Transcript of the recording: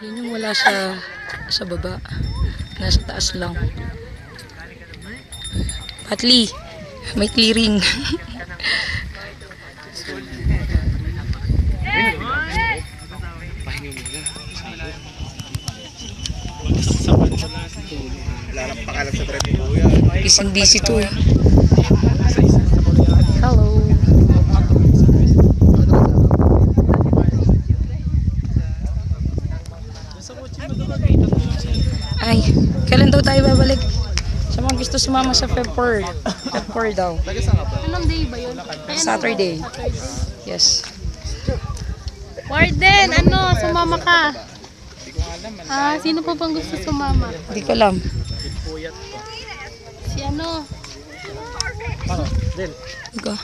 Yun yung wala sa baba. Nasa taas lang. Patli, may clearing. Busy to eh. Hello. Ay, kailan daw tayo babalik? Sa mga gusto sumama sa Feb 4. Feb 4 daw. Anong day ba yun? Saturday. Yes. Warden, sumama ka? Sino po bang gusto sumama? Hindi ko alam. Si Ikaw.